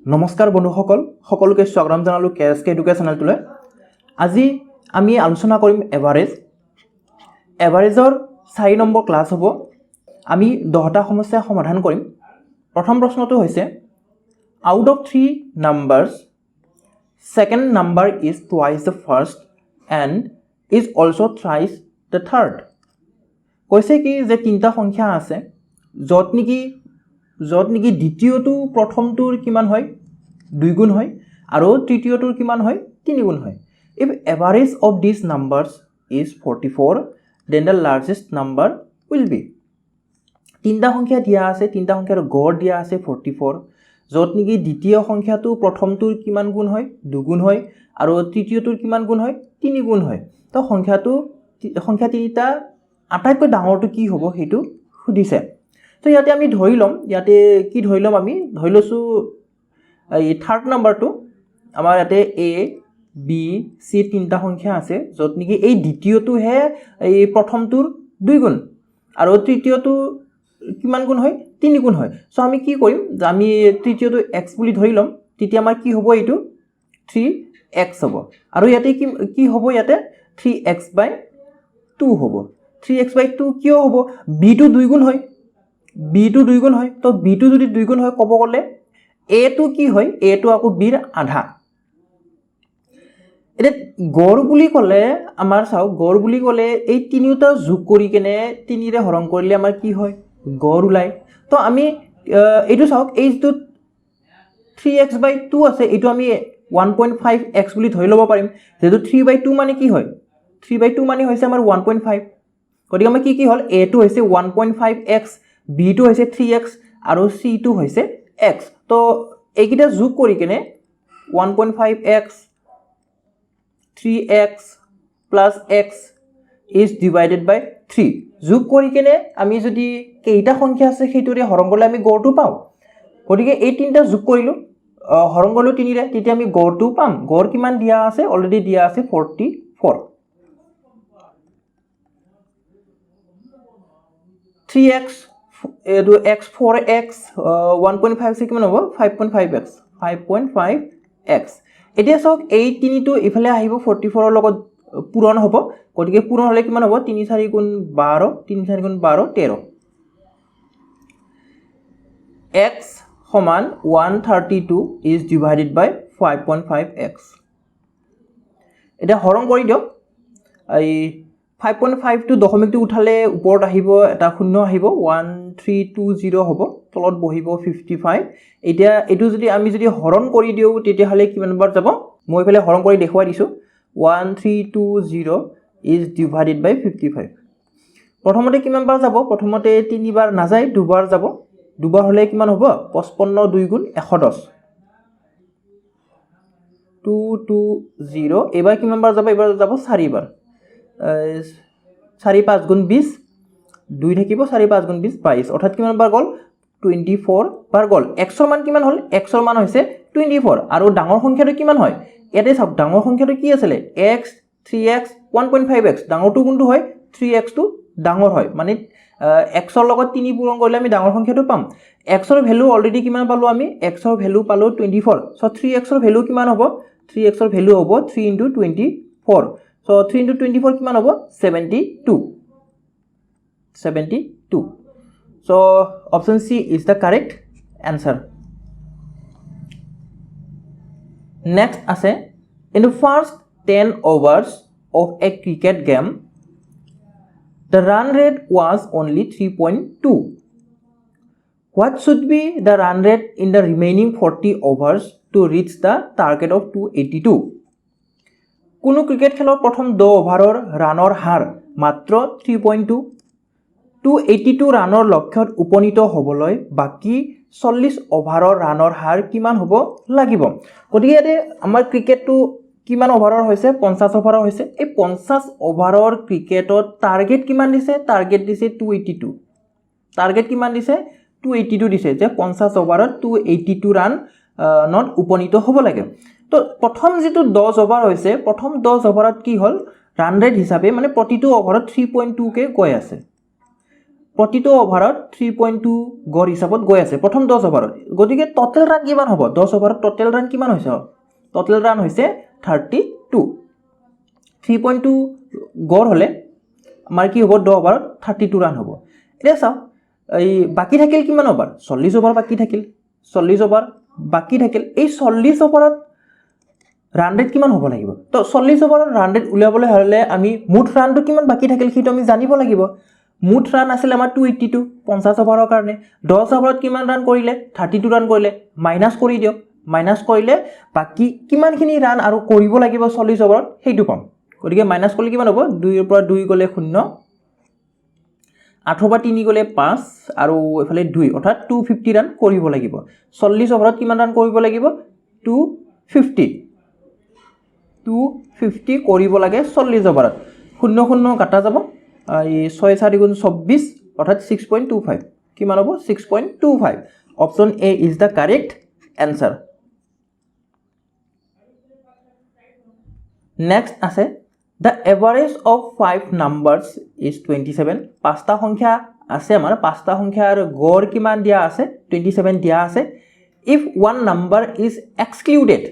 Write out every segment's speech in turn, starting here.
নমস্কাৰ বন্ধুসকল সকলোকে স্বাগতম জনালো কেএসকে এডুকেশ্যন চেনেলটোলৈ। আজি আমি আলোচনা কৰিম এভাৰেজৰ 4 নম্বৰ ক্লাছ হ'ব। আমি 10টা সমস্যা সমাধান কৰিম। প্ৰথম প্ৰশ্নটো হৈছে out of 3 numbers second number is twice the first and is also thrice the third। কৈছে কি যে তিনটা সংখ্যা আছে যত নেকি দ্বিতীয়টো প্ৰথমটোৰ কিমান হয় 2 গুণ হয় আৰু তৃতীয়টোৰ কিমান হয় 3 গুণ হয়। If average of these numbers is 44 then the largest number will be। তিনটা সংখ্যা দিয়া আছে, তিনটা সংখ্যাৰ গড় দিয়া আছে 44, যত নেকি দ্বিতীয় সংখ্যাটো প্ৰথমটোৰ কিমান গুণ হয় 2 গুণ হয় আৰু তৃতীয়টোৰ কিমান গুণ হয় 3 গুণ হয়। তো সংখ্যা তিনিটা আটাইতকৈ ডাঙৰটো কি হ'ব সেইটো সুধিছে। তো ইয়াতে আমি ধৰি লম, ইয়াতে কি ধৰি লম, আমি ধৰি লৈছো এই থাৰ্ড নাম্বাৰটো আমাৰ ইয়াতে এ বি সি তিনটা সংখ্যা আছে যত নেকি এই দ্বিতীয়টোহে এই প্ৰথমটোৰ 2 গুণ আৰু তৃতীয়টো কিমান গুণ হয় 3 গুণ হয়। সো আমি কি কৰিম যে আমি তৃতীয়টো x বুলি ধৰি লম, তেতিয়া আমাৰ কি হ'ব এইটো 3x হ'ব আৰু ইয়াতে কি হ'ব ইয়াতে 3x/2 হ'ব। 3x/2 কিয় হ'ব? b টো 2 গুণ হয়, b টো 2 গুণ হয়। তো b টো যদি 2 গুণ হয় ক'ব গ'লে a টো কি হয়? a টো আকৌ b ৰ আধা। এটা গড় বুলি ক'লে আমাৰ চাও, গড় বুলি ক'লে এই তিনিটা যোগ কৰি কেনে 3 ৰে হৰণ কৰিলে আমাৰ কি হয়? গড় ওলায়। তো আমি এইটো চাওক, এই যিটো 3x/2 আছে এইটো আমি 1.5x বুলি ধৰি ল'ব পাৰিম, যেহেতু 3/2 মানে কি হয়? 3/2 মানে হৈছে আমাৰ 1.5। গতিকে আমাৰ কি হ'ল? a টো হৈছে 1.5x, b টো হৈছে 3x আৰু c টো হৈছে x। তো এইকেইটা যোগ কৰি কেনে 1.5x 3x plus x is divided by 3 যোগ কৰি কেনে আমি যদি কেইটা সংখ্যা আছে সেইটোৰে হৰণ কৰিলে আমি গড়টো পাওঁ। গতিকে এই তিনটা যোগ কৰিলো, হৰণ কৰিলো 3 ৰে, তেতিয়া আমি গড়টো পাম। গড় কিমান দিয়া আছে? অলৰেডি দিয়া আছে 44। 3x এইটো x 4x 1.5 সে কিমান হ'ব? 5.5x 5.5x। এতিয়া চাওক এই তিনিটো ইফালে আহিব 44 ৰ লগত পূৰণ হ'ব। গতিকে পূৰণ হ'লে কিমান হ'ব? 3 4 গুণ 12, 3 4 গুণ 12 13। x সমান 132 is divided by 5.5x। এটা হৰণ কৰি দিয়ক। এই 5.5 টো দশমিকটো উঠালে ওপৰত আহিব, এটা শূন্য আহিব, 1320 হ'ব, তলত বহিব 55। এতিয়া এইটো যদি আমি হৰণ কৰি দিও তেতিয়াহলে কিমান বাৰ যাব? মই ইফালে হৰণ কৰি দেখুৱাই দিছো। 1320 is divided by 55। প্ৰথমতে কিমান বাৰ যাব? প্ৰথমতে 3 বাৰ নাযায়, 2 বাৰ যাব। 2 বাৰ হলে কিমান হ'ব? 55 2 গুণ 110 220। এবাৰ কিমান বাৰ যাব? এবাৰ যাব 4 বাৰ। 4 5 গুণ 20, 2 থাকিব, 4 5 গুণ 20 22, অৰ্থাৎ কিমান বাৰ গ'ল? 24 বাৰ গ'ল। x ৰ মান কিমান হ'ল? x ৰ মান হৈছে 24 আৰু ডাঙৰ সংখ্যাটো কিমান হয়? ইয়াতে চাওক, ডাঙৰ সংখ্যাটো কি আছিলে? x 3x 1.5x। ডাঙৰটো কোনটো হয়? 3x টো ডাঙৰ হয়, মানে x ৰ লগত 3 পূৰণ কৰিলে আমি ডাঙৰ সংখ্যাটো পাম। x ৰ ভ্যালু অলৰেডি কিমান পালো আমি? x ৰ ভ্যালু পালো 24। সো 3x ৰ ভ্যালু কিমান হ'ব? 3x ৰ ভ্যালু হ'ব 3 * 24। সো 3 * 24 কিমান হ'ব? 72। So option C is the correct answer. Next আছে, in the first 10 overs of a cricket game the run rate was only 3.2. What should be the run rate in the remaining 40 overs to reach the target of 282? কোনো cricket খেলৰ প্ৰথম 10 ওভাৰৰ ৰানৰ হাৰ মাত্ৰ 3.2। 282 ৰানৰ লক্ষ্যত উপনীত হ'বলৈ বাকি 40 ওভাৰৰ ৰানৰ হাৰ কিমান হ'ব লাগিব? গতিকে ইয়াতে আমাৰ ক্ৰিকেটটো কিমান ওভাৰৰ হৈছে? 50 ওভাৰৰ হৈছে। এই 50 ওভাৰৰ ক্ৰিকেটত টাৰ্গেট কিমান দিছে? টাৰ্গেট দিছে 282। টাৰ্গেট কিমান দিছে? 282 দিছে, যে 50 ওভাৰত 282 ৰান নত উপনীত হ'ব লাগে। তো প্ৰথম যেটো 10 ওভাৰ হৈছে, প্ৰথম 10 ওভাৰত কি হ'ল? ৰান ৰেট হিচাপে মানে প্ৰতিটো ওভাৰত 3.2 কে গৈ আছে। প্ৰতিটো অভাৰত 3.2 গড় হিচাপত গৈ আছে প্ৰথম 10 অভাৰত গতিকে টোটাল ৰান কিমান হ'ব 10 অভাৰত টোটাল ৰান কিমান হৈছে টোটাল ৰান হৈছে 32 3.2 গড় হলে আমাৰ কি হ'ব 10 অভাৰত 32 ৰান হ'ব এতিয়া চাও এই বাকি থাকিল কিমান অভাৰ 40 অভাৰ বাকি থাকিল 40 অভাৰ বাকি থাকিল এই 40 অভাৰত ৰান ৰেট কিমান হ'ব লাগিব তো 40 ওভাৰত ৰান ৰেট উলিয়াবলৈ হলে আমি মুঠ ৰানটো কিমান বাকি থাকিল সেইটো আমি জানিব লাগিব মুঠ ৰান আছিল আমাৰ 282 50 ওভাৰৰ কাৰণে 10 ওভাৰত কিমান ৰান কৰিলে 32 ৰান কৰিলে মাইনাস কৰি দিয়ক মাইনাস কৰিলে বাকি কিমানখিনি ৰান আৰু কৰিব লাগিব 40 ওভাৰত সেইটো পাম গতিকে মাইনাস কৰিলে কিমান হ'ব 2 ৰ পৰা 2 গলে 0 8 বা 3 গলে 5 আৰু এফালে 2 অৰ্থাৎ 250 ৰান কৰিব লাগিব 40 ওভাৰত কিমান ৰান কৰিব লাগিব 250 কৰিব লাগে 40 ওভাৰত 0 কাটা যাব এই 6 4 গুণ 24 অৰ্থাৎ 6.25 কিমান হ'ব 6.25 option A is the correct answer next আছে the average of 5 numbers is 27 পাঁচটা সংখ্যা আছে আমাৰ পাঁচটা সংখ্যাৰ গড় কিমান দিয়া আছে 27 দিয়া আছে if one number is excluded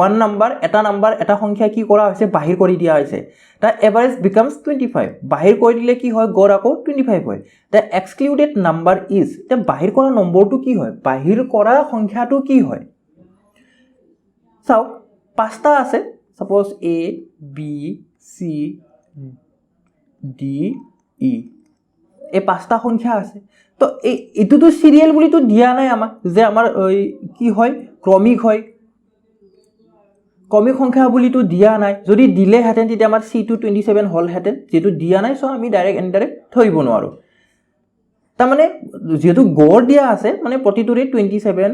one number এটা সংখ্যা কি কৰা হৈছে বাহিৰ কৰি দিয়া হৈছে the average becomes 25 বাহিৰ কৰি দিলে কি হয় গড় আকৌ 25 হয় the excluded number is তে বাহিৰ কৰা নম্বৰটো কি হয় বাহিৰ কৰা সংখ্যাটো কি হয় চাও পাঁচটা আছে suppose a b c d e এই পাঁচটা সংখ্যা আছে তো এটোটো সিরিয়াল বুলি তো দিয়া নাই আমাক যে আমাৰ কি হয় ক্রমিক হয় কমিক সংখ্যা বুলি তো দিয়া নাই যদি দিলে হেতেন তেতিয়া আমাৰ c2 27 হল হেতেন যেটো দিয়া নাই সো আমি ডাইৰেক্ট ইনডাইৰেক্ট ধৰিব নোৱাৰো তা মানে যেটো গড় দিয়া আছে মানে প্ৰতিটোৰে 27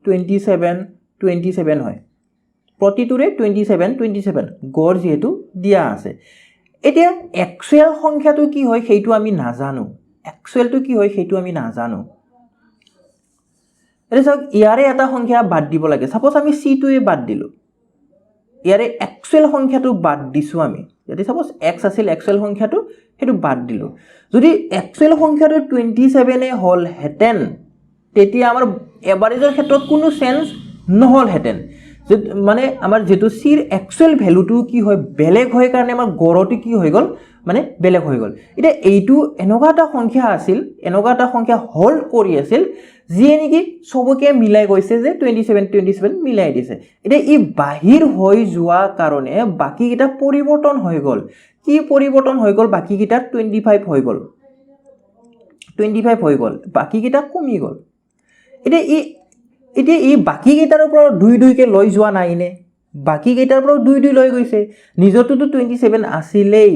27 27 হয় প্ৰতিটোৰে 27 গড় যেটো দিয়া আছে এতিয়া একচুয়াল সংখ্যাটো কি হয় সেইটো আমি নাজানো একচুয়ালটো কি হয় সেইটো আমি নাজানো এটা সব ইয়াৰে এটা সংখ্যা বাদ দিব লাগে সাপোজ আমি c2 এ বাদ দিলো ইয়াৰে একচুয়াল সংখ্যাটো বাদ দিছো আমি যদি সাপোজ x আছিল একচুয়াল সংখ্যাটো হেতু বাদ দিলো যদি একচুয়াল সংখ্যাটো 27 এ হল হেতেন তেতিয়া আমাৰ এভাৰেজৰ ক্ষেত্ৰত কোনো সেন্স নহল হেতেন মানে আমাৰ যেটো সিৰ একচুয়াল ভ্যালুটো কি হয় বেলেগ হয় কাৰণে আমাৰ গড়টো কি হৈ গল মানে বেলেগ হৈ গল এটা এইটো এনেকুৱা এটা সংখ্যা আছিল এনেকুৱা এটা সংখ্যা হোল্ড কৰি আছিল যিয়ে নেকি সবকে মিলাই গৈছে যে 27 মিলাই দিছে এটা ই বাহিৰ হৈ যোৱা কাৰণে বাকি কিটা পৰিৱৰ্তন হৈ গল কি পৰিৱৰ্তন হৈ গল বাকি কিটা 25 হৈ গল 25 হৈ গল বাকি কিটা কমি গল এতিয়া ই বাকি কেইটাৰ পৰা 2 কে লৈ যোৱা নাই নে বাকি কেইটাৰ পৰা 2 লৈ গৈছে নিজৰটো 27 আছিলেই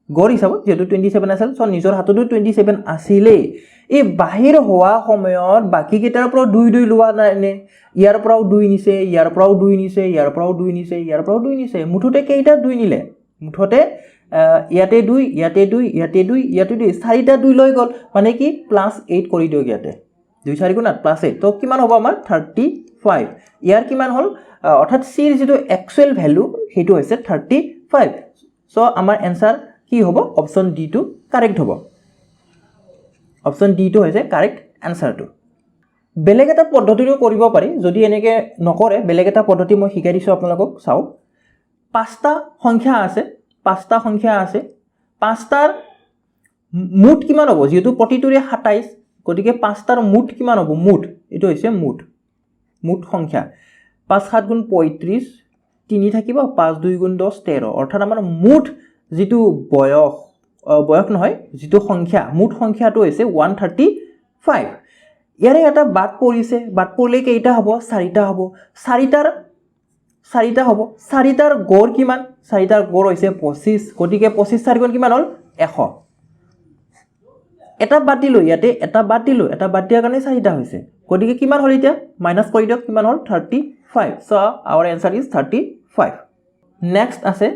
গড় হিচাপত যেটো 27 আছিল সো নিজৰ হাততো 27 আছিলেই এই বাহিৰ হোৱা সময়ত বাকি কেইটাৰ পৰা 2 লোৱা নাই নে ইয়াৰ পৰাও 2 নিছে ইয়াৰ পৰাও 2 নিছে ইয়াৰ পৰাও 2 নিছে ইয়াৰ পৰাও 2 নিছে মুঠতে কেইটা 2 নিলে মুঠতে ইয়াতে 2 ইয়াতে 2 ইয়াতে 2 ইয়াতে 2 চাৰিটা 2 লৈ গল মানে কি +8 কৰি দিও ইয়াতে 2 4 গুণ 8 +8 তো কিমান হ'ব আমাৰ 35 ইয়াৰ কিমান হল অৰ্থাৎ c ৰ যেটো একচুয়াল ভ্যালু হেতু হৈছে 35 সো আমাৰ आंसर কি হ'ব অপচন ডি টু কারেক্ট হ'ব অপচন ডি টু হৈছে কারেক্ট आंसर টু বেলেগ এটা পদ্ধতিৰে কৰিব পাৰি যদি এনেকে নকৰে বেলেগ এটা পদ্ধতি মই শিকাই দিছো আপোনালোকক চাও পাঁচটা সংখ্যা আছে পাঁচটাৰ মুঠ কিমান হ'ব যেটো প্ৰতিটোৰে 27 গতিকে পাঁচটাৰ মুঠ কিমান হ'ব মুঠ এটো হৈছে মুঠ সংখ্যা 5 7 গুণ 35 3 থাকিব 5 2 গুণ 10 13 অৰ্থাৎ আমাৰ মুঠ যেটো বয়স নহয় যেটো সংখ্যা মুঠ সংখ্যাটো হৈছে 135 ইয়াৰে এটা বাদ পৰিলে কেইটা হ'ব চাৰিটা হ'ব চাৰিটাৰ গড় কিমান চাৰিটাৰ গড় হৈছে 25 গতিকে 25 4 গুণ কিমান হল 100 এটা বাদ দিলো ইয়াতে এটা বাদ দিয়াৰ কাৰণে চাৰিটা হৈছে গতিকে কিমান হল এতিয়া মাইনাস কৰি দিয়ক কিমান হল 35 so our answer is 35 next আছে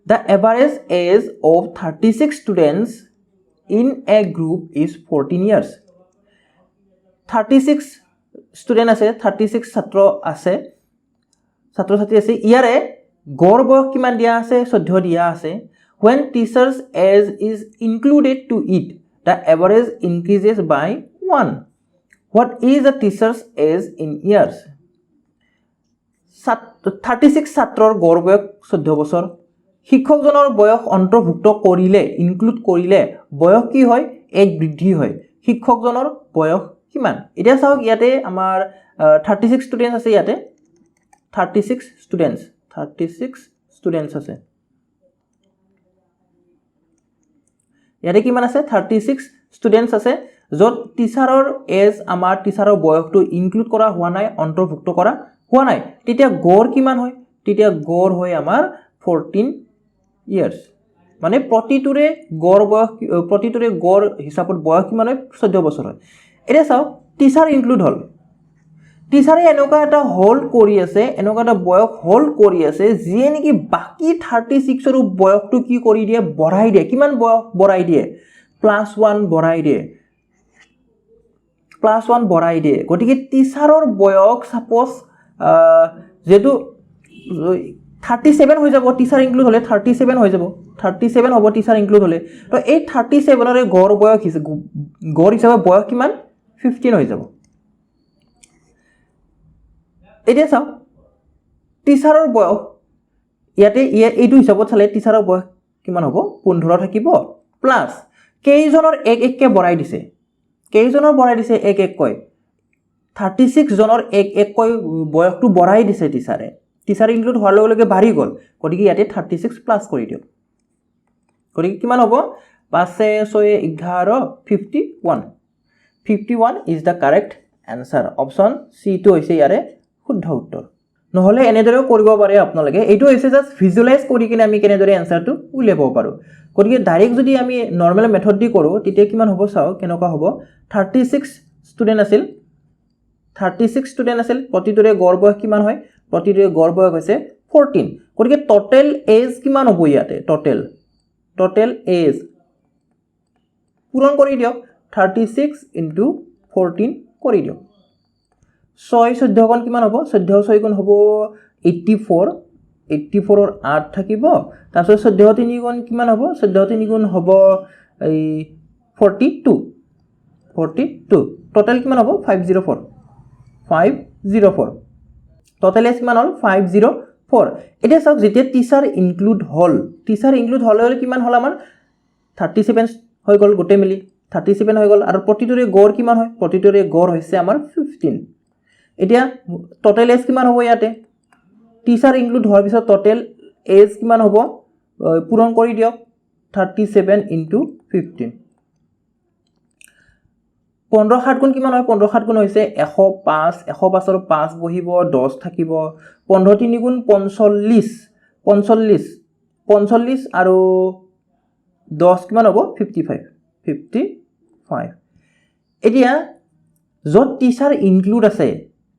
the average age of 36 students in a group is 14 years 36 student আছে 36 ছাত্ৰ ছাত্ৰী আছে ইয়াৰে গড় বয়স কিমান দিয়া আছে 14 দিয়া আছে when teachers age is included to it the average increases by 1. What is the teacher's age in years? 36 ছাত্ৰৰ গড় বয়স 14 বছৰ শিক্ষকজনৰ বয়স অন্তৰ্ভুক্ত কৰিলে ইনক্লুড কৰিলে বয়স কি হয় 1 বৃদ্ধি হয় শিক্ষকজনৰ বয়স কিমান এতিয়া চাওক ইয়াতে আমাৰ 36 ষ্টুডেন্টস আছে ইয়াতে 36 ষ্টুডেন্টস আছে ইয়াতে কিমান আছে 36 ষ্টুডেন্টস আছে যত টিচাৰৰ এজ আমাৰ টিচাৰৰ বয়সটো ইনক্লুড কৰা হোৱা নাই অন্তৰ্ভুক্ত কৰা হোৱা নাই তেতিয়া গড় কিমান হয় তেতিয়া গড় হয় আমাৰ 14 ইয়াৰ্স মানে প্ৰতিটোৰে গড় হিচাপত বয়স কিমান হয় 14 বছৰ হয় এটা চাওক টিচাৰ ইনক্লুড হল টিচাৰে এনেকুৱা এটা হোল্ড কৰি আছে এনেকুৱা এটা বয়স হোল্ড কৰি আছে যিয়ে নেকি বাকি 36 ৰ বয়সটো কি কৰি দিয়ে বঢ়াই দিয়ে কিমান বয়স বঢ়াই দিয়ে +1 বঢ়াই দিয়ে +1 বঢ়াই দিয়ে গতিকে টিচাৰৰ বয়স সাপোজ যেটো 37 হৈ যাব টিচাৰ ইনক্লুড হলে 37 হৈ যাব 37 হ'ব টিচাৰ ইনক্লুড হলে তো এই 37 ৰে গড় বয়স হিচাপে বয়স কিমান 15 হৈ যাব এতিয়া চাও টিচাৰৰ বয়স ইয়াতে এইটো হিচাপত চালে টিচাৰৰ বয়স কিমান হ'ব 15 থাকিব প্লাস কেইজনৰ এক এককে বঢ়াই দিছে কেইজনৰ বঢ়াই দিছে এক এক কৈ 36 জনৰ এক এক কৈ বয়সটো বঢ়াই দিছে টিচাৰে টিচাৰ ইনক্লুড হোৱাৰ লগে লগে বাঢ়ি গল গতিকে ইয়াতে 36 প্লাস কৰি দিও গতিকে কিমান হ'ব 5 6 11 51 is the correct answer option C টো হৈছে ইয়াৰে শুদ্ধ উত্তৰ নহলে এনেদৰে কৰিব পাৰে আপোনালোকে এইটো হৈছে জাস্ট ভিজুয়ালাইজ কৰি কিনে আমি কেনেদৰে আনসাৰটো উলিয়াব পাৰো গতিকে ডাইৰেক্ট যদি আমি নৰমাল মেথড দি কৰো তেতিয়া কিমান হ'ব চাও কেনেকুৱা হ'ব 36 ষ্টুডেন্ট আছিল প্ৰতিটোৰে গড় বয়স কিমান হয় প্ৰতিটোৰে গড় বয়স হৈছে 14 গতিকে টোটাল এজ কিমান হ'ব ইয়াতে টোটাল এজ পূৰণ কৰি দিয়ক 36 * 14 কৰি দিয়ক 6 14 গুণ কিমান হ'ব 14 6 গুণ হ'ব 84 ৰ 8 থাকিব তাৰপিছত 14 3 গুণ কিমান হ'ব 14 3 গুণ হ'ব 42 টোটাল কিমান হ'ব 504 টোটাল এজ কিমান হ'ল 504 এটা চাওক যেতিয়া টিচাৰ ইনক্লুড হল হলে কিমান হল আমাৰ 37 হৈ গল গোটে মিলি 37 হৈ গল আৰু প্ৰতিটোৰে গড় কিমান হয় প্ৰতিটোৰে গড় হৈছে আমাৰ 15 এতিয়া টোটাল এজ কিমান হ'ব ইয়াতে টিচাৰ ইনক্লুড হোৱাৰ পিছত টোটাল এজ কিমান হ'ব পূৰণ কৰি দিয়ক 37 * 15 15 7 গুণ কিমান হয় 15 7 গুণ হৈছে 105 105 ৰ 5 বহিব 10 থাকিব 15 3 গুণ 45 আৰু 10 কিমান হ'ব 55 এতিয়া যত টিচাৰ ইনক্লুড আছে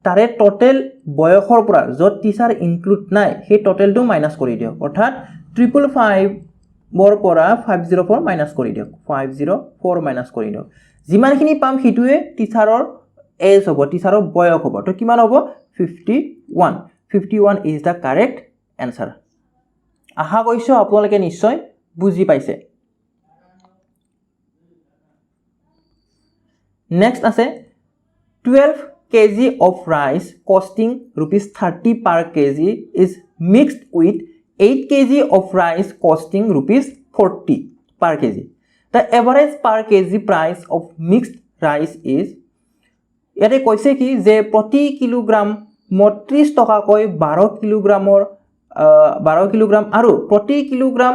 তাৰে টোটাল বয়সৰ পৰা যত টিচাৰ ইনক্লুড নাই সেই টোটালটো মাইনাস কৰি দিয়ক অৰ্থাৎ 555 ৰ পৰা 504 মাইনাস কৰি দিয়ক 504 মাইনাস কৰি দিয়ক যিমানখিনি পাম হিটুৱে টিচাৰৰ এজ হ'ব টিচাৰৰ বয়স হ'ব তো কিমান হ'ব 51 is the correct answer আশা কৰিছো আপোনালোকে নিশ্চয় বুজি পাইছে নেক্সট আছে 12 kg of rice costing ₹30 per kg is mixed with 8 kg of rice costing ₹40 per kg. The average per kg price of mixed rice is ইয়াতে কৈছে কি যে প্ৰতি কিলোগ্ৰাম ৩৫ টকাকৈ 12 কিলোগ্ৰাম আৰু প্ৰতি কিলোগ্ৰাম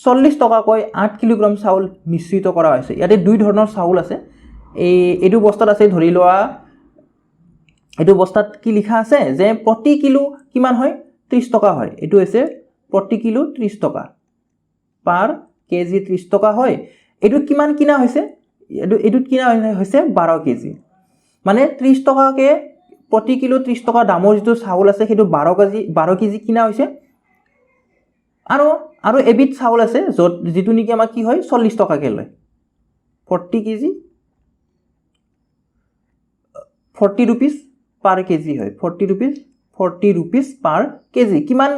40 টকাকৈ 8 কিলোগ্ৰাম চাউল মিশ্ৰিত কৰা হৈছে ইয়াতে দুই ধৰণৰ চাউল আছে এইটো বস্তাত আছে ধৰি লোৱা এইটো বস্তাত কি লিখা আছে যে প্ৰতি কিলো কিমান হয় 30 টকা হয় এটো হৈছে প্ৰতি কিলো 30 টকা পার কেজি 30 টকা হয় এটো কিমান কিনা হৈছে এটোত কিনা হৈছে 12 কেজি মানে 30 টকাকে প্ৰতি কিলো 30 টকা দামৰ যেটো চাউল আছে হেতু 12 কেজি কিনা হৈছে আৰু এবিট চাউল আছে যেটো নেকি আমাৰ কি হয় 40 টকাকে লয় 40 কেজি 40 rupees per kg হয় 40 rupees per kg কিমান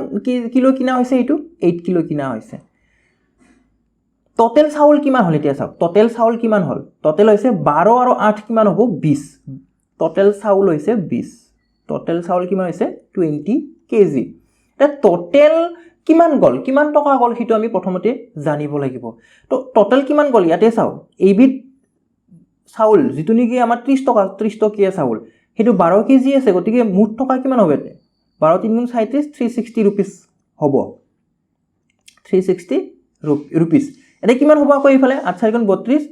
কিলো কিনা হৈছে এটো 8 কিলো কিনা হৈছে টোটেল চাউল কিমান হ'ল এতিয়া চাওক টোটেল চাউল কিমান হ'ল টোটেল হৈছে 12 আৰু 8 কিমান হ'ব 20 টোটেল চাউল হৈছে 20 টোটেল চাউল কিমান হৈছে 20 কেজি এটা টোটেল কিমান গল কিমান টকা গল হিটো আমি প্ৰথমতে জানিব লাগিব তো টোটেল কিমান গল ইয়াতে চাও এইবিধ চাউল যেটো নেকি আমাৰ 30 টকীয়া চাউল হেতু 12 কেজি আছে গতিকে মুঠ টকা কিমান হবে 12 3 গুণ 37 360 रुपीस হ'ব 360 रुपीस এটা কিমান হ'ব আকৌ ইফালে 8 4 গুণ 32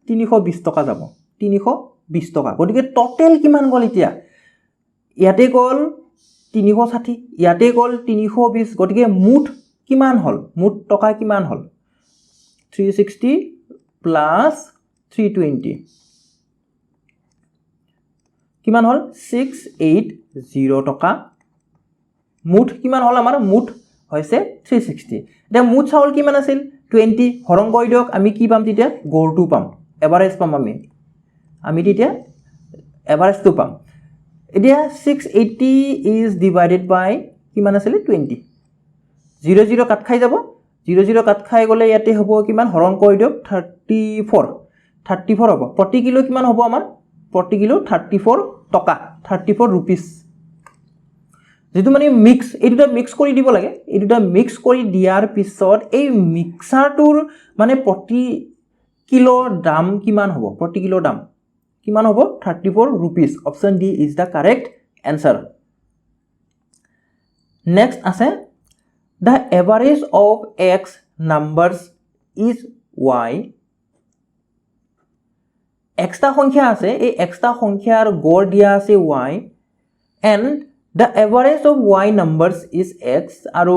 320 টকা যাব 320 টকা গতিকে টোটেল কিমান গল এতিয়া ইয়াতে গল 360 ইয়াতে গল 320 গতিকে মুঠ কিমান হল মুঠ টকা কিমান হল 360 প্লাস 320 কিমান হল 680 টকা মুঠ কিমান হল আমাৰ মুঠ হৈছে 360 এটা মুঠ চাউল কিমান আছিল 20 হৰং কৰি দিয়ক আমি কি পাম তেতিয়া গড়টো পাম এভাৰেজ পাম আমি তেতিয়া এভাৰেজটো পাম এতিয়া 680 is divided by কিমান আছিল 20 0 0 কাট খাই যাব 0 0 কাট খাই গলে ইয়াতে হ'ব কিমান হৰং কৰি দিয়ক 34 হ'ব প্ৰতি কিলো কিমান হ'ব আমাৰ প্ৰতি কিলো 34 টকা 34 रुपीस যেটো মানে মিক্স এই দুটা মিক্স কৰি দিব লাগে এই দুটা মিক্স কৰি দিয়াৰ পিছত এই মিক্সাৰটোৰ মানে প্ৰতি কিলো দাম কিমান হ'ব প্ৰতি কিলো দাম কিমান হ'ব 34 rupees option D is the correct answer next আছে the average of x numbers is y extra সংখ্যা আছে এই extra সংখ্যাৰ গড় দিয়া আছে y and the average of y numbers is x আৰু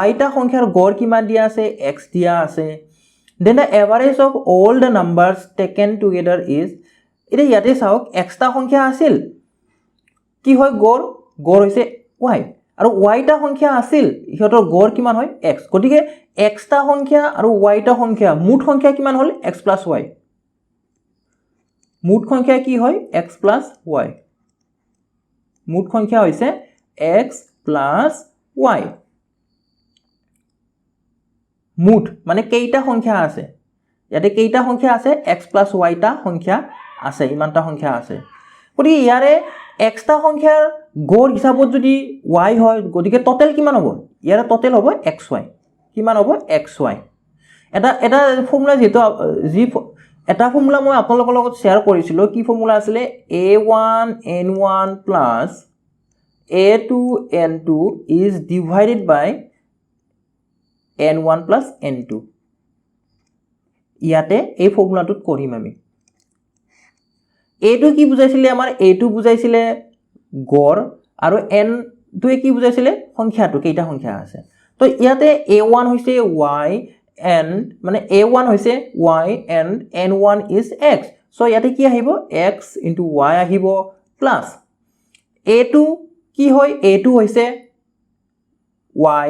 y টা সংখ্যাৰ গড় কিমান দিয়া আছে x দিয়া আছে then the average of all the numbers taken together is এটা ইয়াতে চাওক এক্সটা সংখ্যা আছিল কি হয় গড় গড় হৈছে y আৰু y টা সংখ্যা আছিল ইহতৰ গড় কিমান হয় x গতিকে এক্সটা সংখ্যা আৰু y টা সংখ্যা মুঠ সংখ্যা কিমান হল x + y মুঠ সংখ্যা কি হয় x + y মুঠ সংখ্যা হৈছে x + y মুঠ মানে কেইটা সংখ্যা আছে ইয়াতে কেইটা সংখ্যা আছে x + y টা সংখ্যা আছে ইমানটা সংখ্যা আছে গতিকে ইয়াৰে এক্সটা সংখ্যাৰ গড় হিচাপত যদি y হয় গতিকে টোটেল কিমান হ'ব ইয়াৰে টোটেল হ'ব xy কিমান হ'ব xy এটা ফৰ্মুলা যেটো এটা ফৰ্মুলা মই আপোনালোকৰ লগত শেয়াৰ কৰিছিলো কি ফৰ্মুলা আছিল a1 n1 plus a2 n2 is divided by n1 plus n2 ইয়াতে এই ফৰ্মুলাটোত কৰিম আমি a2 কি বুজাইছিলে আমাৰ a2 বুজাইছিলে গড় আৰু n টোৱে কি বুজাইছিলে সংখ্যাটো কেইটা সংখ্যা আছে তো ইয়াতে a1 হৈছে y and মানে a1 হৈছে y and n1 is x so ইয়াতে কি আহিব x into y আহিব plus a2 কি হয় a2 হৈছে y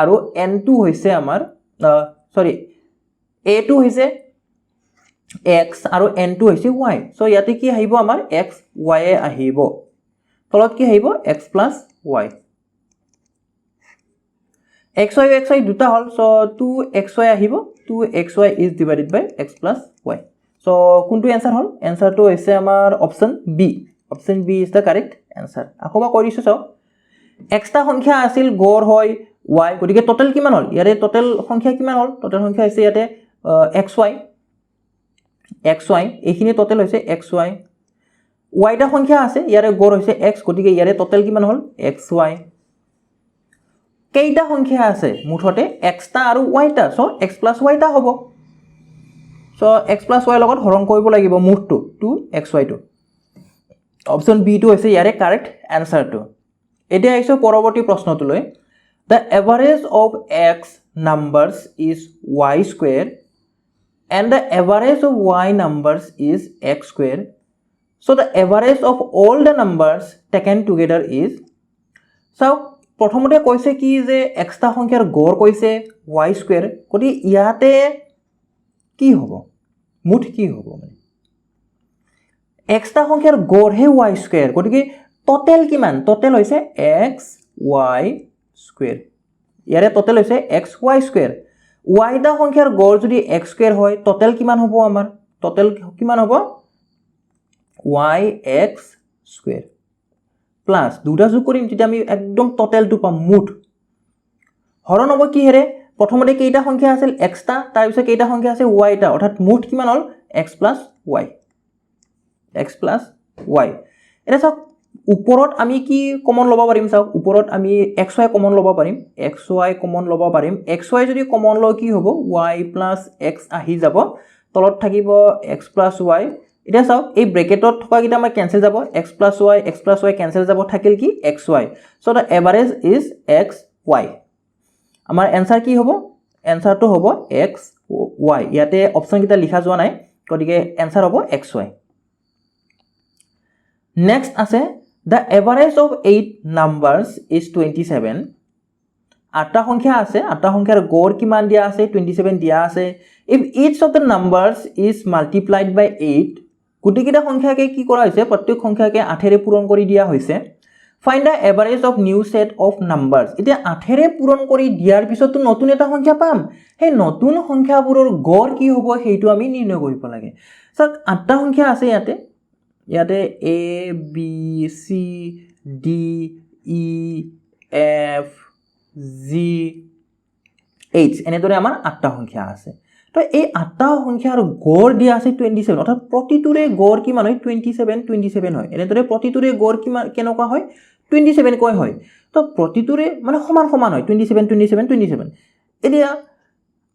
আৰু n2 হৈছে আমাৰ সৰি a2 হৈছে x আৰু n2 হৈছে y so ইয়াতে কি আহিব আমাৰ x y এ আহিব তলত কি আহিব x + y xy xy দুটা হল so 2xy আহিব 2xy is divided by x + y so কোনটো आंसर হল आंसरটো হৈছে আমাৰ option b is the correct answer আকবা কৰিছো চাও এক্সটা সংখ্যা আছিল গড় হয় y গতিকে টোটাল কিমান হল ইয়াৰে টোটাল সংখ্যা কিমান হল টোটাল সংখ্যা হৈছে ইয়াতে xy এইখিনি টোটাল হৈছে xy y টা সংখ্যা আছে ইয়াৰে গড় হৈছে x গতিকে ইয়াৰে টোটাল কিমান হল xy কেইটা সংখ্যা আছে মুঠতে x টা আৰু y টা সো x + y টা হ'ব সো x + y লগত হৰণ কৰিব লাগিব মুঠটো 2xy টো অপচন বি টো হৈছে ইয়াৰে কাৰেক্ট आंसरটো এতিয়া আইছো পৰৱৰ্তী প্ৰশ্নটোলৈ the average of x numbers is y square and the average of y numbers is x square so the average of all the numbers taken together is so প্ৰথমতে কৈছে কি যে এক্সটা সংখ্যাৰ গড় কৈছে y square গতি ইয়াতে কি হ'ব মুঠ কি হ'ব মানে এক্সটা সংখ্যাৰ গড় হে y square গতিকে টোটাল কিমান টোটাল হৈছে x y square ইয়াৰে টোটাল হৈছে x y square টা সংখ্যাৰ গড় যদি x স্কয়াৰ হয় টোটাল কিমান হ'ব আমাৰ টোটাল কিমান হ'ব yx স্কয়াৰ প্লাস দুটা যোগ কৰিম তেতিয়া আমি একদম টোটালটো পাম মুঠ হৰণ হ'ব কি হেৰে প্ৰথমতে কেইটা সংখ্যা আছিল x টা তাৰ পিছত কেইটা সংখ্যা আছে y টা অৰ্থাৎ মুঠ কিমান হ'ল x y এটা চাওক ওপৰত আমি কি কমন ল'ব পাৰিম চাওক ওপৰত আমি xy কমন ল'ব পাৰিম xy কমন ল'ব পাৰিম xy যদি কমন লওঁ কি হ'ব y x আহি যাব তলত থাকিব x y এটা চাওক এই ব্ৰেকেটত থকা কিটা আমাৰ কেনসেল যাব x y কেনসেল যাব থাকিল কি xy so the average is xy আমাৰ এনসাৰ কি হ'ব এনসাৰটো হ'ব xy ইয়াতে অপচন কিটা লিখা যোৱা নাই গতিকে এনসাৰ হ'ব xy নেক্সট আছে the average of 8 numbers is 27 আঠটা সংখ্যা আছে আঠটা সংখ্যাৰ গড় কিমান দিয়া আছে 27 দিয়া আছে if each of the numbers is multiplied by 8 গুটিকিটা সংখ্যাকে কি কৰা হৈছে প্ৰত্যেক সংখ্যাকে 8 ৰে পূৰণ কৰি দিয়া হৈছে find the average of new set of numbers এতিয়া 8 ৰে পূৰণ কৰি দিয়াৰ পিছত নতুন এটা সংখ্যা পাম সেই নতুন সংখ্যাবোৰৰ গড় কি হ'ব সেইটো আমি নিৰ্ণয় কৰিব লাগে সক আঠটা সংখ্যা আছে ইয়াতে a b c d e f g h এনেদৰে আমাৰ আঠটা সংখ্যা আছে তো এই আঠটা সংখ্যাৰ গড় দিয়া আছে 27 অৰ্থাৎ প্ৰতিটোৰে গড় কিমান হয় 27 হয় এনেদৰে প্ৰতিটোৰে গড় কিমান কেনেকুৱা হয় 27 কয় হয় তো প্ৰতিটোৰে মানে সমান সমান হয় 27 এতিয়া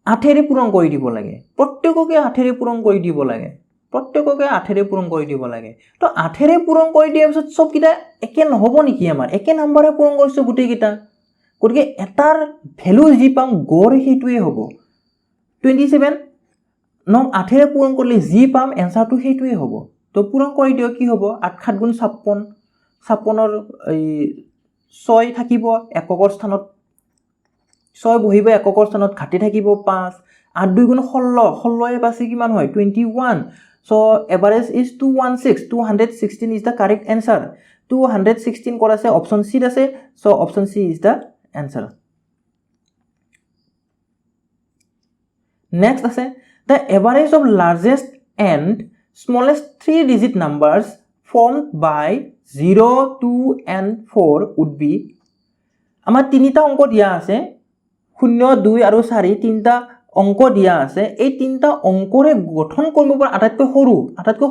8 ৰে পূৰণ কৰি দিব লাগে প্ৰত্যেককে 8 ৰে পূৰণ কৰি দিব লাগে প্ৰত্যেককে 8 ৰে পূৰণ কৰি দিব লাগে তো 8 ৰে পূৰণ কৰি দিয়াৰ পিছত সব কিটা একে নহব নেকি আমাৰ একে নম্বৰে পূৰণ কৰিছো গুটেই কিটা গতিকে এটাৰ ভ্যালু যি পাম গড় হেতুৱে হ'ব 27 নং 8 ৰে পূৰণ কৰিলে যি পাম এনসাৰটো হেতুৱে হ'ব তো পূৰণ কৰি দিও কি হ'ব 8 7 গুণ 56 56ৰ 6 থাকিব এককৰ স্থানত 6 বহিব এককৰ স্থানত ঘাটি থাকিব 5 8 2 গুণ 16 এ পাছে কিমান হয় 21 so average is 216 is the correct answer 216 কৰা আছে অপচন সি আছে so option C is the answer next আছে the average of largest and smallest three digit numbers formed by 0 2 and 4 would be আমাৰ তিনিটা অংক দিয়া আছে 0 2 আৰু 4 তিনিটা অংক দিয়া আছে এই তিনটা অংকৰে গঠন কৰিব পৰা আটাইতকৈ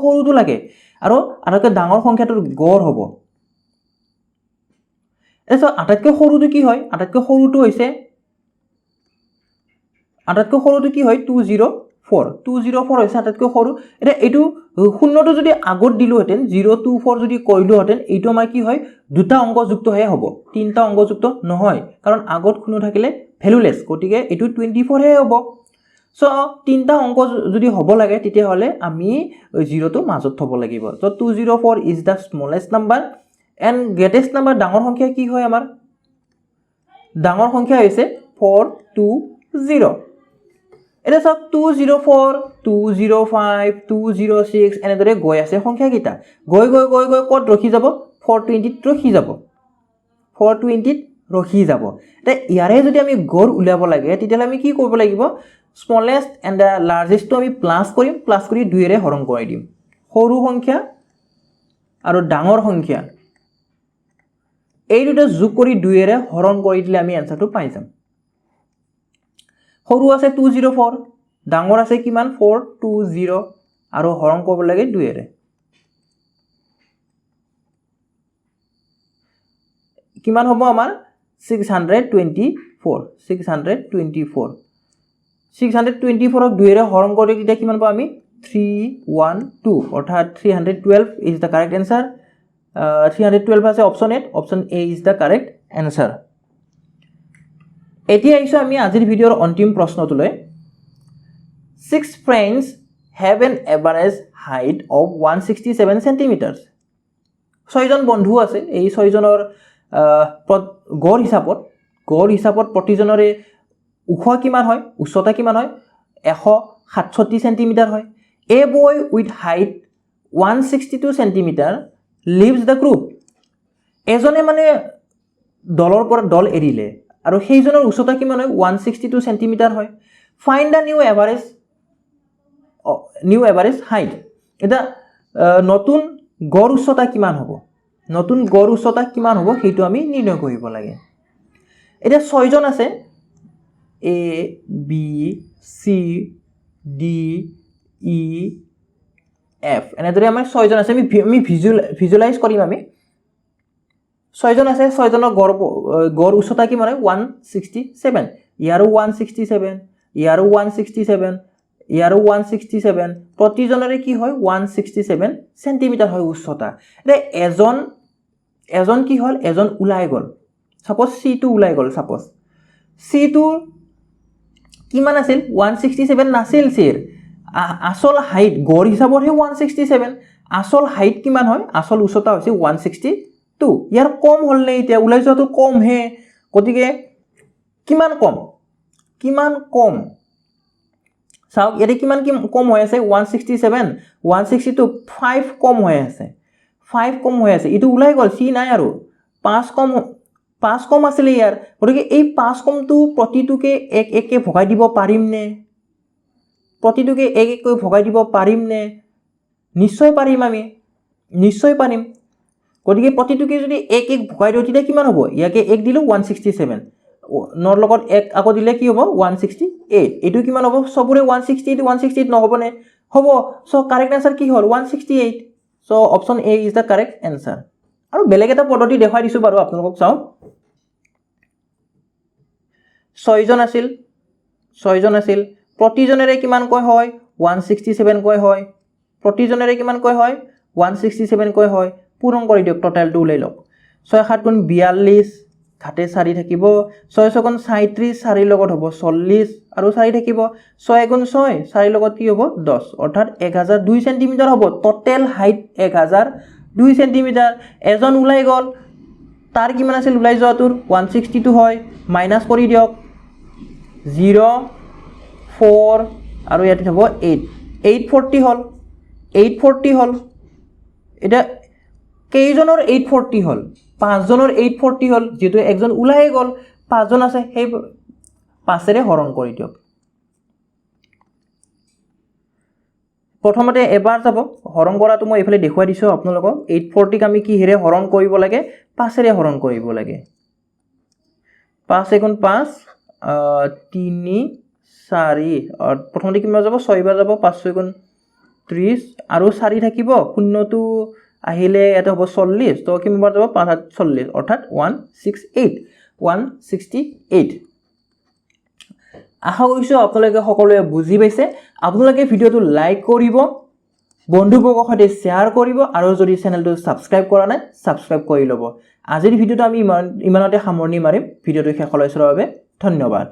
সৰুটো লাগে আৰু আটাইতকৈ ডাঙৰ সংখ্যাটোৰ গড় হ'ব এসো আটাইতকৈ সৰুটো কি হয় আটাইতকৈ সৰুটো হৈছে 204 হৈছে আটাইতকৈ সৰু এটা এটো শূন্যটো যদি আগত দিলো হেতেন 024 যদি কইলো হেতেন এইটো আমাৰ কি হয় দুটা অংক যুক্ত হে হ'ব তিনটা অংক যুক্ত নহয় কাৰণ আগত শূন্য থাকিলে ভ্যালুলেস গটিকে এটো 24 হে হ'ব সো তিনটা অংক যদি হ'ব লাগে তেতিয়া হলে আমি 0 টো মাজত থব লাগিব তো 204 is the smallest number and greatest number ডাঙৰ সংখ্যা কি হয় আমাৰ ডাঙৰ সংখ্যা হৈছে 420 এটা সব 204 205 206 এনেদৰে গৈ আছে সংখ্যা কিটা গৈ কত ৰখি যাব 420 ৰখি যাব 420 ৰখি যাব তে ইয়াৰে যদি আমি গড় উলিয়াব লাগে তেতিয়া আমি কি কৰিব লাগিব smallest and the largest to আমি প্লাস কৰি 2 ৰে হৰণ কৰি দিম সৰু সংখ্যা আৰু ডাঙৰ সংখ্যা এই দুটা যোগ কৰি 2 ৰে হৰণ কৰি দিলে আমি আনসাৰটো পাই যাম সৰু আছে 204 ডাঙৰ আছে কিমান 420 আৰু হৰণ কৰিব লাগে 2 ৰে কিমান হ'ব আমাৰ 624 ক 2 ৰে হৰণ কৰি দিলে কিমান পাম আমি 312 অৰ্থাৎ 312 is the correct answer 312 আছে option A is the correct answer এতিয়া আইছো আমি আজিৰ ভিডিওৰ অন্তিম প্ৰশ্নটোলৈ 6 friends have an average height of 167 centimeters 6 জন বন্ধু আছে এই 6 জনৰ গড় হিচাপত প্ৰতিজনৰে উখ কিমান হয় উচ্চতা কিমান হয় 167 সেন্টিমিটাৰ হয় a boy with height 162 centimeter leaves the group এজনে মানে দলৰ পৰা দল এৰিলে আৰু সেইজনৰ উচ্চতা কিমান হয় 162 সেন্টিমিটাৰ হয় find the new average height এটা নতুন গড় উচ্চতা কিমান হ'ব নতুন গড় উচ্চতা কিমান হ'ব সেইটো আমি নিৰ্ণয় কৰিব লাগে এটা 6 জন আছে A B C D E F এনেদৰে আমাৰ 6 জন আছে আমি ভিজুৱালাইজ কৰিম আমি 6 জন আছে 6 জনৰ গড় উচ্চতা কিমান হয় 167 ইয়াৰো 167 ইয়াৰো 167 ইয়াৰো 167 প্ৰতিজনৰে কি হয় 167 সেন্টিমিটাৰ হয় উচ্চতা এটা এজন কি হল এজন উলাই গল সাপোজ C2 উলাই গল সাপোজ C2 কিমান আছিল 167 নাছিল সিৰ আসল হাইট গড় হিচাপত হে 167 আসল হাইট কিমান হয় আসল উচ্চতা হৈছে 162 ইয়াৰ কম হল নে এতিয়া উলাই যোৱাটো কম হে গতিকে কিমান কম চাওক ইয়াতে কিমান কম হৈ আছে 167 162 5 কম হৈ আছে 5 কম হৈ আছে ইটো উলাই গল সি নাই আৰু 5 কম আছিল ইয়াৰ গতিকে এই 5 কমটো প্ৰতিটোকে এক একে ভগাই দিব পাৰিম নে প্ৰতিটোকে এক এক কৈ ভগাই দিব পাৰিম নে নিশ্চয় পাৰিম আমি নিশ্চয় পাৰিম গতিকে প্ৰতিটোকে যদি এক এক ভগাই দিও তেতিয়া কিমান হ'ব ইয়াকে এক দিলো 167 নর লগত এক আকৌ দিলে কি হ'ব 168 এটো কিমান হ'ব সবৰে 168 নহব নে হ'ব সো কারেক্ট आंसर কি হল 168 so option A is the correct answer আৰু বেলেগ এটা পদ্ধতি দেখাই দিছো বাৰু আপোনালোকক চাও 6 জন আছিল প্ৰতিজনৰে কিমান কৈ হয় 167 কৈ হয় প্ৰতিজনৰে কিমান কৈ হয় 167 কৈ হয় পূৰণ কৰি দিয়ক টোটালটো উলাই লওক 6 7 গুণ 42 ঘাটে 4 থাকিব 6 6 গুণ 37 4 লগত হ'ব 40 আৰু 4 থাকিব 6 গুণ 6 4 লগত কি হ'ব 10 অৰ্থাৎ 1002 সেন্টিমিটাৰ হ'ব টোটাল হাইট 1002 সেন্টিমিটাৰ এজন উলাই গল তাৰ কিমান আছিল উলাই যোৱাটোৰ 162 হয় মাইনাস কৰি দিয়ক 0 4 আৰু ইয়াতে হ'ব 840 হল 840 হল এটা কেইজনৰ 840 হল 5 জনৰ 840 হল যেটো একজন উলাই গল 5 জন আছে সেই 5 ৰে হৰণ কৰি দিয়ক প্ৰথমতে এবাৰ যাব হৰণ কৰাটো মই এফালে দেখুৱাই দিছো আপোনালোকক 840 ক আমি কি হেৰে হৰণ কৰিব লাগে 5 ৰে হৰণ কৰিব লাগে 5 গুণ 5 3 4 প্ৰথমতে কিমান যাব 6 বাৰ যাব 5 গুণ 30 আৰু 4 থাকিব শূন্যটো আহিলে এটা হ'ব 40 তো কিমান বাৰ যাব 5 40 অৰ্থাৎ 168 আশা কৰিছো আপোনালোকে সকলোৱে বুজি পাইছে আপোনালোকে ভিডিওটো লাইক কৰিব বন্ধুবৰ্গৰ সৈতে শেয়াৰ কৰিব আৰু যদি চেনেলটো সাবস্ক্ৰাইব কৰা নাই সাবস্ক্ৰাইব কৰি ল'ব আজিৰ ভিডিওটো আমি ইমানতে সামৰণি মাৰিম ভিডিওটো শেষলৈ চোৱাৰ বাবে ধন্যবাদ